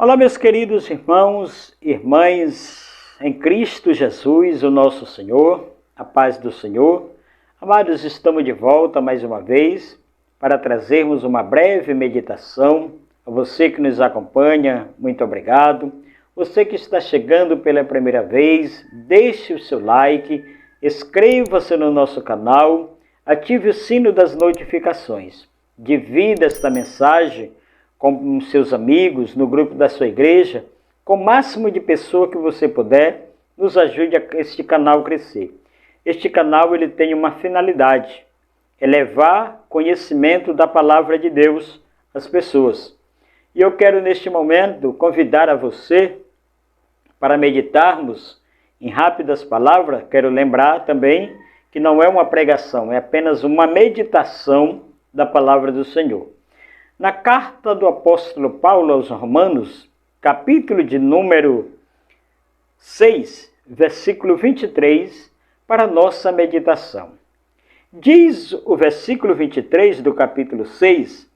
Olá, meus queridos irmãos e irmãs, em Cristo Jesus, o nosso Senhor, a paz do Senhor. Amados, estamos de volta mais uma vez para trazermos uma breve meditação. A você que nos acompanha, muito obrigado. Você que está chegando pela primeira vez, deixe o seu like, inscreva-se no nosso canal, ative o sino das notificações. Divida esta mensagem com seus amigos, no grupo da sua igreja, com o máximo de pessoas que você puder, nos ajude a este canal crescer. Este canal ele tem uma finalidade, é levar conhecimento da palavra de Deus às pessoas. E eu quero neste momento convidar a você para meditarmos em rápidas palavras. Quero lembrar também que não é uma pregação, é apenas uma meditação da palavra do Senhor. Na carta do apóstolo Paulo aos Romanos, capítulo de número 6, versículo 23, para nossa meditação. Diz o versículo 23 do capítulo 6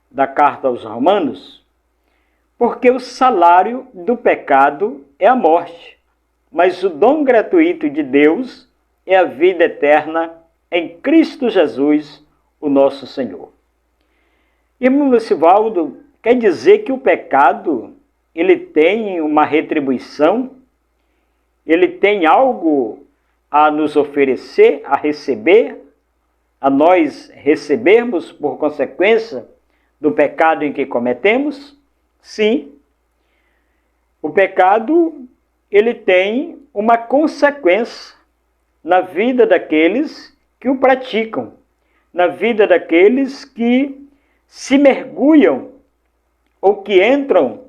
da carta aos Romanos: porque o salário do pecado é a morte, mas o dom gratuito de Deus é a vida eterna em Cristo Jesus, o nosso Senhor. Irmão Lucivaldo, quer dizer que o pecado, ele tem uma retribuição? Ele tem algo a nos oferecer, a receber? A nós recebermos por consequência do pecado em que cometemos? Sim. O pecado, ele tem uma consequência na vida daqueles que o praticam, na vida daqueles que se mergulham, ou que entram,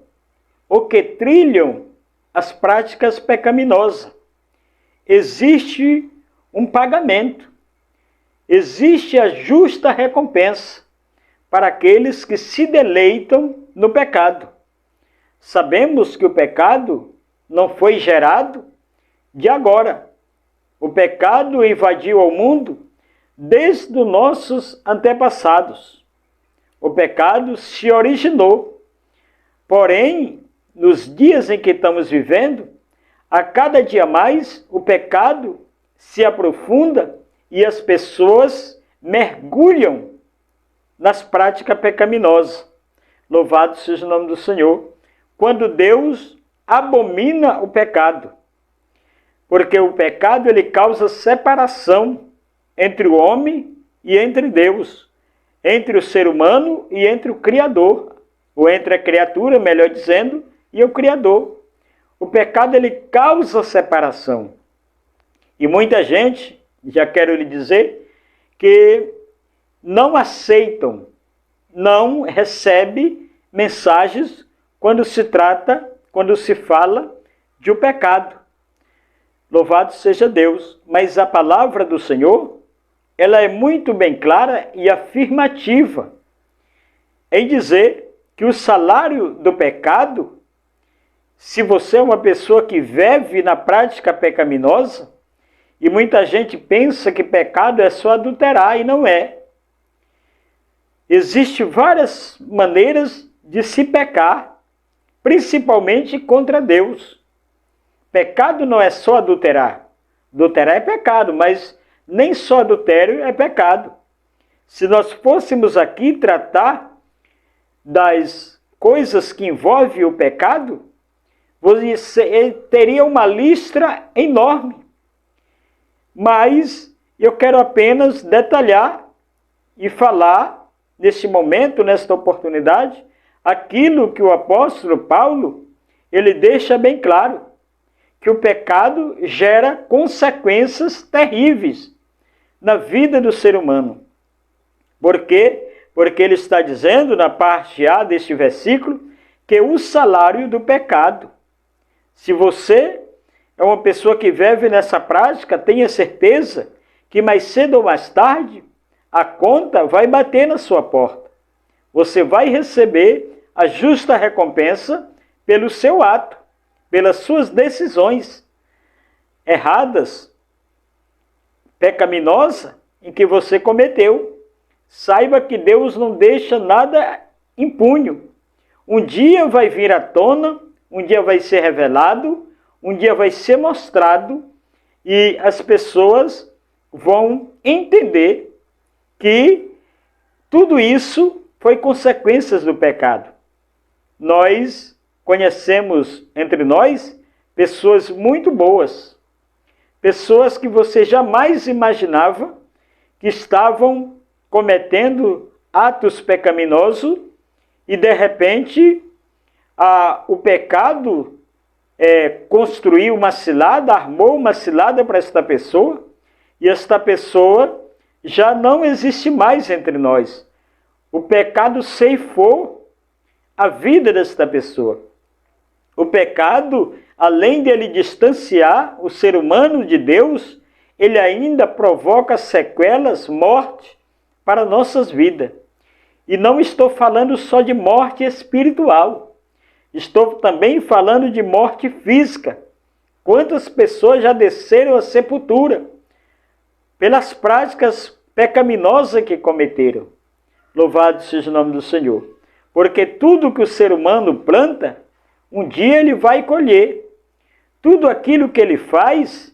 ou que trilham as práticas pecaminosas. Existe um pagamento, existe a justa recompensa para aqueles que se deleitam no pecado. Sabemos que o pecado não foi gerado de agora. O pecado invadiu o mundo desde os nossos antepassados. O pecado se originou, porém, nos dias em que estamos vivendo, a cada dia mais o pecado se aprofunda e as pessoas mergulham nas práticas pecaminosas. Louvado seja o nome do Senhor. Quando Deus abomina o pecado, porque o pecado ele causa separação entre o homem e entre Deus, entre o ser humano e entre o Criador, ou entre a criatura, melhor dizendo, e o Criador. O pecado ele causa separação. E muita gente, já quero lhe dizer, que não aceitam, não recebe mensagens quando se fala de um pecado. Louvado seja Deus. Mas a palavra do Senhor, ela é muito bem clara e afirmativa em dizer que o salário do pecado, se você é uma pessoa que vive na prática pecaminosa, e muita gente pensa que pecado é só adulterar, e não é. Existem várias maneiras de se pecar, principalmente contra Deus. Pecado não é só adulterar. Adulterar é pecado, mas nem só adultério é pecado. Se nós fôssemos aqui tratar das coisas que envolvem o pecado, você teria uma lista enorme. Mas eu quero apenas detalhar e falar, neste momento, nesta oportunidade, aquilo que o apóstolo Paulo, ele deixa bem claro, que o pecado gera consequências terríveis na vida do ser humano. Por quê? Porque ele está dizendo, na parte A deste versículo, que o salário do pecado. Se você é uma pessoa que vive nessa prática, tenha certeza que mais cedo ou mais tarde, a conta vai bater na sua porta. Você vai receber a justa recompensa pelo seu ato, pelas suas decisões erradas, pecaminosa, em que você cometeu. Saiba que Deus não deixa nada impune. um dia vai vir à tona, um dia vai ser revelado, um dia vai ser mostrado e as pessoas vão entender que tudo isso foi consequências do pecado. Nós conhecemos entre nós pessoas muito boas, pessoas que você jamais imaginava que estavam cometendo atos pecaminosos e de repente o pecado construiu uma cilada, armou uma cilada para esta pessoa e esta pessoa já não existe mais entre nós. O pecado ceifou a vida desta pessoa. O pecado, além de ele distanciar o ser humano de Deus, ele ainda provoca sequelas, morte para nossas vidas. E não estou falando só de morte espiritual. Estou também falando de morte física. Quantas pessoas já desceram à sepultura pelas práticas pecaminosas que cometeram? Louvado seja o nome do Senhor. Porque tudo que o ser humano planta, um dia ele vai colher. Tudo aquilo que ele faz,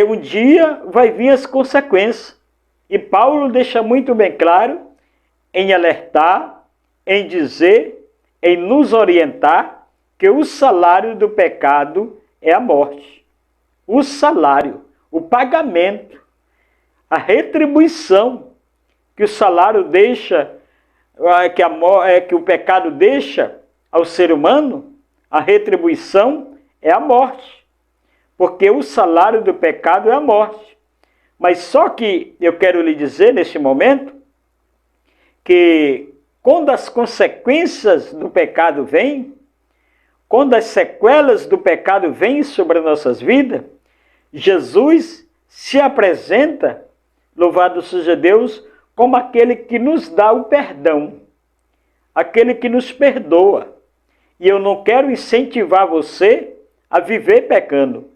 um dia vai vir as consequências. E Paulo deixa muito bem claro em alertar, em dizer, em nos orientar que o salário do pecado é a morte. O salário, o pagamento, a retribuição que o salário deixa, que o pecado deixa ao ser humano, a retribuição é a morte. Porque o salário do pecado é a morte. Mas só que eu quero lhe dizer neste momento que quando as consequências do pecado vêm, quando as sequelas do pecado vêm sobre as nossas vidas, Jesus se apresenta, louvado seja Deus, como aquele que nos dá o perdão, aquele que nos perdoa. E eu não quero incentivar você a viver pecando,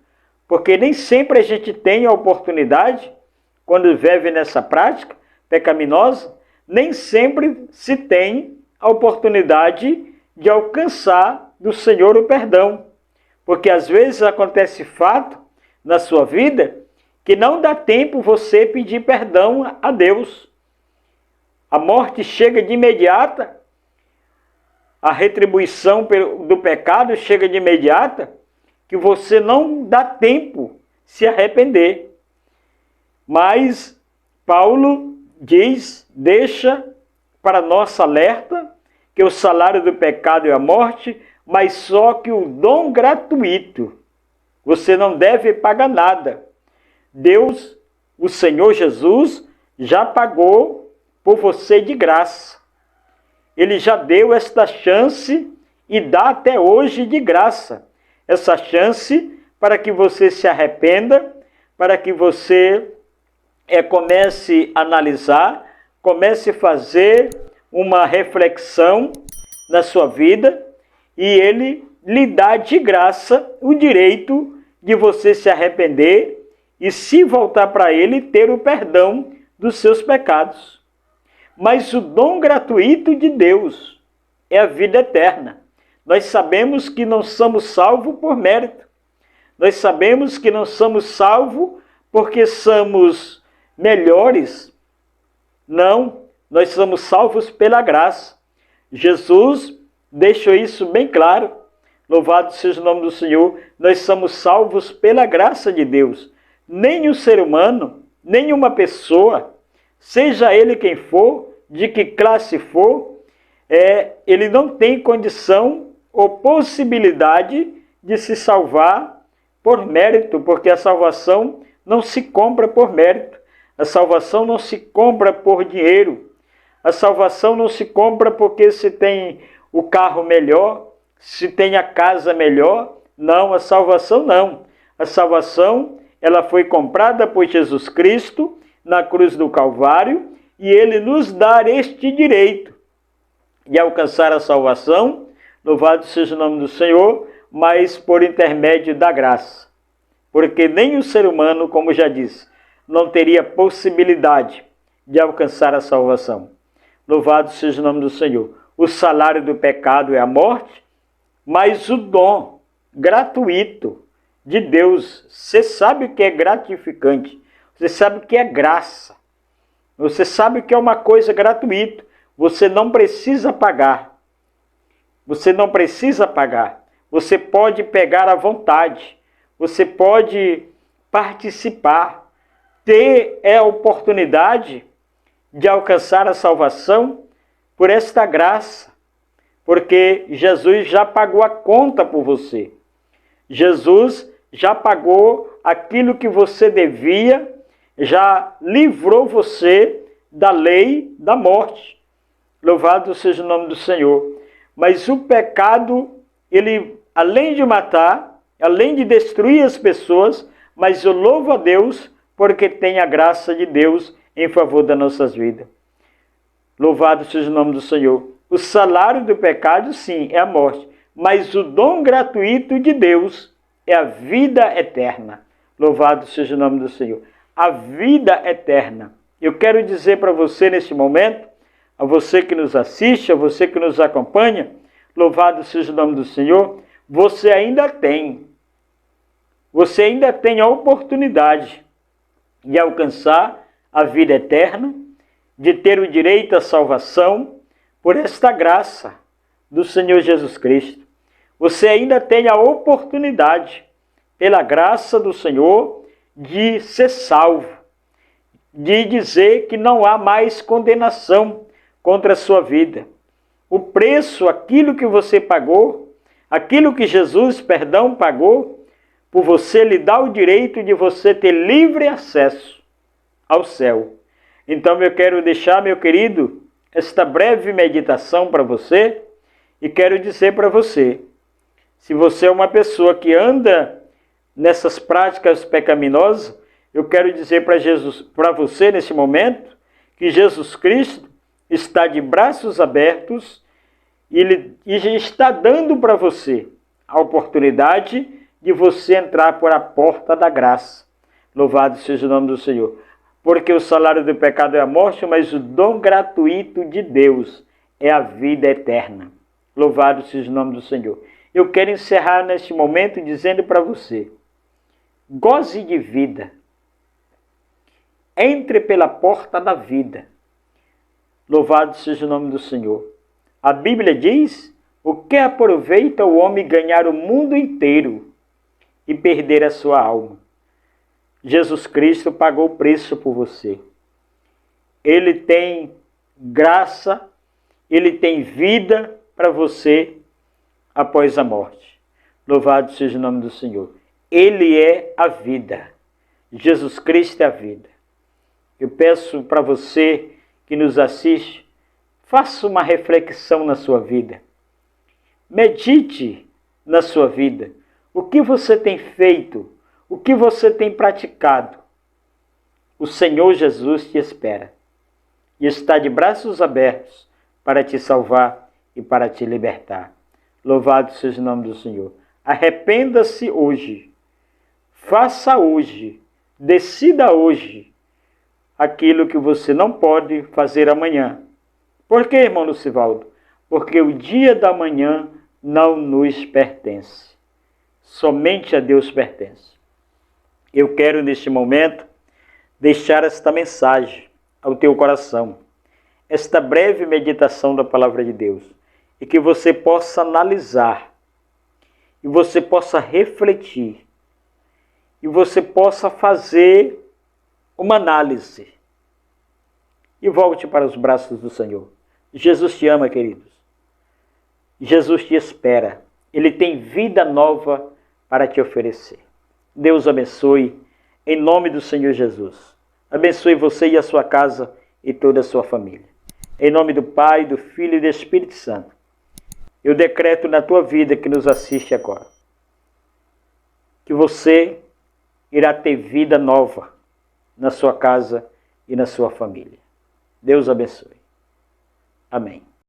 porque nem sempre a gente tem a oportunidade, quando vive nessa prática pecaminosa, nem sempre se tem a oportunidade de alcançar do Senhor o perdão. Porque às vezes acontece fato na sua vida que não dá tempo você pedir perdão a Deus. A morte chega de imediata, a retribuição do pecado chega de imediata, que você não dá tempo se arrepender. Mas Paulo diz, deixa para nossa alerta, que o salário do pecado é a morte, mas só que o dom gratuito, você não deve pagar nada. Deus, o Senhor Jesus, já pagou por você de graça. Ele já deu esta chance e dá até hoje de graça. Essa chance para que você se arrependa, para que você comece a analisar, comece a fazer uma reflexão na sua vida e ele lhe dá de graça o direito de você se arrepender e, se voltar para ele, ter o perdão dos seus pecados. Mas o dom gratuito de Deus é a vida eterna. Nós sabemos que não somos salvos por mérito. Nós sabemos que não somos salvos porque somos melhores. Não, nós somos salvos pela graça. Jesus deixou isso bem claro. Louvado seja o nome do Senhor. Nós somos salvos pela graça de Deus. Nem o ser humano, nem uma pessoa, seja ele quem for, de que classe for, ele não tem condição ou possibilidade de se salvar por mérito, porque a salvação não se compra por mérito. A salvação não se compra por dinheiro. A salvação não se compra porque se tem o carro melhor, se tem a casa melhor. Não, a salvação não. A salvação, ela foi comprada por Jesus Cristo na cruz do Calvário e ele nos dá este direito de alcançar a salvação, louvado seja o nome do Senhor, mas por intermédio da graça. Porque nem o ser humano, como já disse, não teria possibilidade de alcançar a salvação. Louvado seja o nome do Senhor. o salário do pecado é a morte, mas o dom gratuito de Deus, você sabe o que é gratificante, você sabe o que é graça, você sabe o que é uma coisa gratuita, você não precisa pagar, você não precisa pagar, você pode pegar à vontade, você pode participar, ter a oportunidade de alcançar a salvação por esta graça, porque Jesus já pagou a conta por você. Jesus já pagou aquilo que você devia, já livrou você da lei da morte. Louvado seja o nome do Senhor. Mas o pecado, ele, além de matar, além de destruir as pessoas, mas eu louvo a Deus porque tem a graça de Deus em favor das nossas vidas. Louvado seja o nome do Senhor. O salário do pecado, sim, é a morte, mas o dom gratuito de Deus é a vida eterna. Louvado seja o nome do Senhor. A vida eterna. Eu quero dizer para você neste momento, a você que nos assiste, a você que nos acompanha, louvado seja o nome do Senhor, você ainda tem a oportunidade de alcançar a vida eterna, de ter o direito à salvação por esta graça do Senhor Jesus Cristo. Você ainda tem a oportunidade, pela graça do Senhor, de ser salvo, de dizer que não há mais condenação contra a sua vida. O preço, aquilo que você pagou, aquilo que Jesus, pagou, por você lhe dá o direito de você ter livre acesso ao céu. Então eu quero deixar, meu querido, esta breve meditação para você e quero dizer para você, se você é uma pessoa que anda nessas práticas pecaminosas, eu quero dizer para você nesse momento, que Jesus Cristo está de braços abertos e está dando para você a oportunidade de você entrar por a porta da graça. Louvado seja o nome do Senhor. Porque o salário do pecado é a morte, mas o dom gratuito de Deus é a vida eterna. Louvado seja o nome do Senhor. Eu quero encerrar neste momento dizendo para você, goze de vida. Entre pela porta da vida. Louvado seja o nome do Senhor. A Bíblia diz, o que aproveita o homem ganhar o mundo inteiro e perder a sua alma? Jesus Cristo pagou o preço por você. Ele tem graça, ele tem vida para você após a morte. Louvado seja o nome do Senhor. Ele é a vida. Jesus Cristo é a vida. Eu peço para você que nos assiste, faça uma reflexão na sua vida. Medite na sua vida. O que você tem feito? O que você tem praticado? O Senhor Jesus te espera e está de braços abertos para te salvar e para te libertar. Louvado seja o nome do Senhor. Arrependa-se hoje. Faça hoje. Decida hoje aquilo que você não pode fazer amanhã. Por quê, irmão Lucivaldo? Porque o dia da manhã não nos pertence. Somente a Deus pertence. Eu quero, neste momento, deixar esta mensagem ao teu coração, esta breve meditação da palavra de Deus, e que você possa analisar, e você possa refletir, e você possa fazer uma análise, e volte para os braços do Senhor. Jesus te ama, queridos. Jesus te espera. Ele tem vida nova para te oferecer. Deus abençoe, em nome do Senhor Jesus. Abençoe você e a sua casa e toda a sua família. Em nome do Pai, do Filho e do Espírito Santo. Eu decreto na tua vida que nos assiste agora, que você irá ter vida nova na sua casa e na sua família. Deus abençoe. Amém.